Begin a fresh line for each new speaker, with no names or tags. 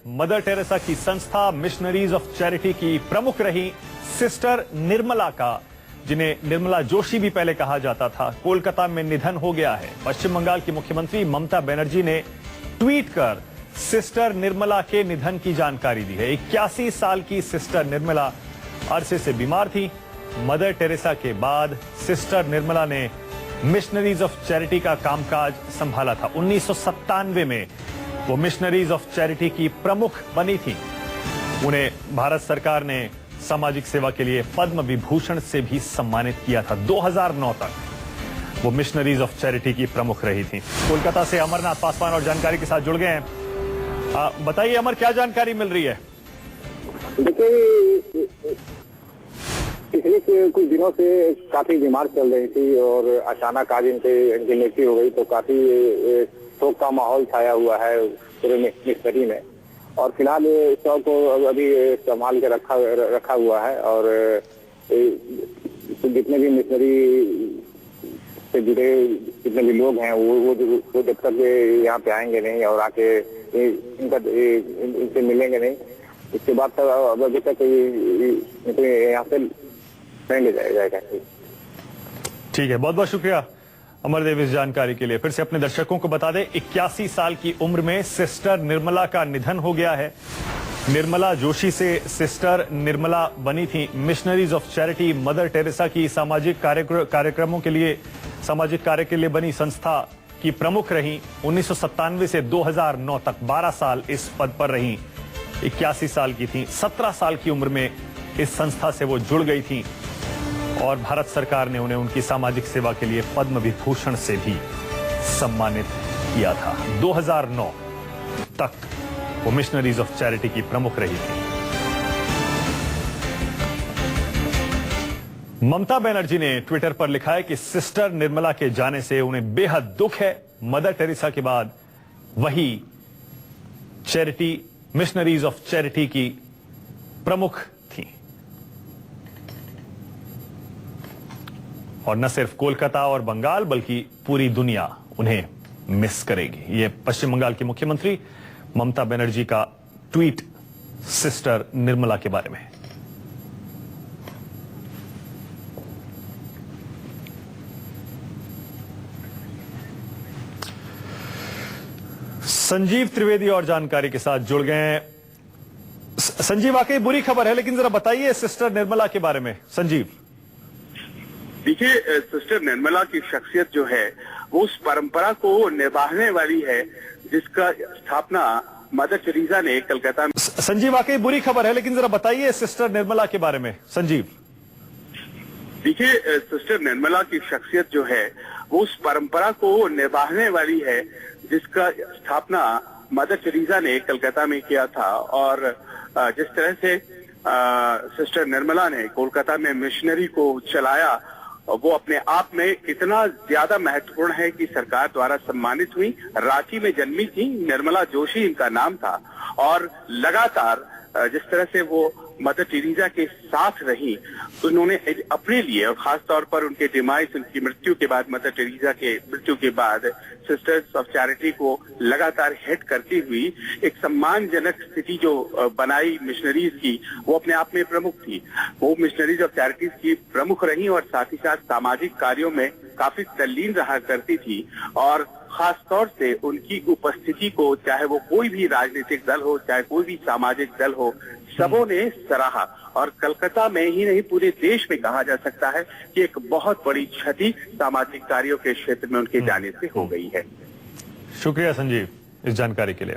Mother Teresa की संस्था missionaries of charity की प्रमुख रही सिस्टर निर्मला का, जिन्हें निर्मला जोशी भी पहले कहा जाता था, कोलकाता में निधन हो गया है। पश्चिम बंगाल की मुख्यमंत्री ममता बनर्जी ने ट्वीट कर सिस्टर निर्मला के निधन की जानकारी दी है। 81 साल की सिस्टर निर्मला अरसे से बीमार थी। मदर टेरेसा के बाद सिस्टर निर्मला ने मिशनरीज ऑफ चैरिटी का कामकाज संभाला था। 1997 में वो मिशनरीज ऑफ चैरिटी की प्रमुख बनी थी। उन्हें भारत सरकार ने सामाजिक सेवा के लिए पद्म विभूषण से भी सम्मानित किया था। 2009 तक वो मिशनरीज ऑफ चैरिटी की प्रमुख रही थी। कोलकाता से अमरनाथ पासवान और जानकारी के साथ जुड़ गए हैं। बताइए अमर, क्या जानकारी मिल रही है?
देखिए, पिछले कुछ दिनों से काफी बीमार चल रही थी और अचानक आज इनकी मृत्यु हो गई, तो काफी शोक का माहौल छाया हुआ है पूरे मिशनरी में। और फिलहाल ये शव को अभी संभाल के रखा हुआ है। और जितने भी मिशनरी से जुड़े जितने भी लोग हैं वो जब तक यहाँ पे आएंगे नहीं और आके इनसे मिलेंगे नहीं, इसके बाद तक अभी तक यहाँ से नहीं ले जाएगा।
ठीक है, बहुत बहुत शुक्रिया अमरदेव इस जानकारी के लिए। फिर से अपने दर्शकों को बता दें, 81 साल की उम्र में सिस्टर निर्मला का निधन हो गया है। निर्मला जोशी से सिस्टर निर्मला बनी थी। Missionaries of charity mother Teresa की सामाजिक कार्यक्रमों के लिए, सामाजिक कार्य के लिए बनी संस्था की प्रमुख रही। 1997 से 2009 तक 12 साल इस पद पर रही। 81 साल की थी। 17 साल की उम्र में इस संस्था से वो जुड़ गई थी और भारत सरकार ने उन्हें उनकी सामाजिक सेवा के लिए पद्म विभूषण से भी सम्मानित किया था। 2009 तक वो मिशनरीज ऑफ चैरिटी की प्रमुख रही थी। ममता बनर्जी ने ट्विटर पर लिखा है कि सिस्टर निर्मला के जाने से उन्हें बेहद दुख है। मदर टेरेसा के बाद वही चैरिटी, मिशनरीज ऑफ चैरिटी की प्रमुख थी। और न सिर्फ कोलकाता और बंगाल बल्कि पूरी दुनिया उन्हें मिस करेगी। ये पश्चिम बंगाल की मुख्यमंत्री ममता बनर्जी का ट्वीट सिस्टर निर्मला के बारे में। संजीव त्रिवेदी और जानकारी के साथ जुड़ गए हैं। संजीव, वाकई बुरी खबर है, लेकिन जरा बताइए सिस्टर निर्मला के बारे में। संजीव,
देखिए, सिस्टर निर्मला की शख्सियत जो है वो उस परंपरा को निभाने वाली है जिसका स्थापना मदर टेरेसा ने कलकत्ता में।
संजीव, वाकई बुरी खबर है, लेकिन जरा बताइए सिस्टर निर्मला के बारे में। संजीव,
देखिए, सिस्टर निर्मला की शख्सियत जो है वो उस परंपरा को निभाने वाली है जिसका स्थापना मदर टेरेसा ने कलकत्ता में किया था। और जिस तरह से सिस्टर निर्मला ने कोलकाता में मिशनरी को चलाया, वो अपने आप में इतना ज्यादा महत्वपूर्ण है कि सरकार द्वारा सम्मानित हुई। रांची में जन्मी थी, निर्मला जोशी इनका नाम था। और लगातार जिस तरह से वो मदर टेरेसा के साथ रही, उन्होंने अपने लिए और खास तौर पर उनके डिमाइस, उनकी मृत्यु के बाद, मदर टेरेसा के मृत्यु के बाद सिस्टर्स ऑफ चैरिटी को लगातार हेड करती हुई एक सम्मानजनक स्थिति जो बनाई मिशनरीज की, वो अपने आप में प्रमुख थी। वो मिशनरीज ऑफ चैरिटीज की प्रमुख रही और साथ ही साथ सामाजिक कार्यों में काफी तल्लीन रहा करती थी। और खास तौर से उनकी उपस्थिति को, चाहे वो कोई भी राजनीतिक दल हो, चाहे कोई भी सामाजिक दल हो, सबों ने सराहा। और कलकत्ता में ही नहीं, पूरे देश में कहा जा सकता है कि एक बहुत बड़ी क्षति सामाजिक कार्यों के क्षेत्र में उनके जाने से हो गई है।
शुक्रिया संजीव इस जानकारी के लिए।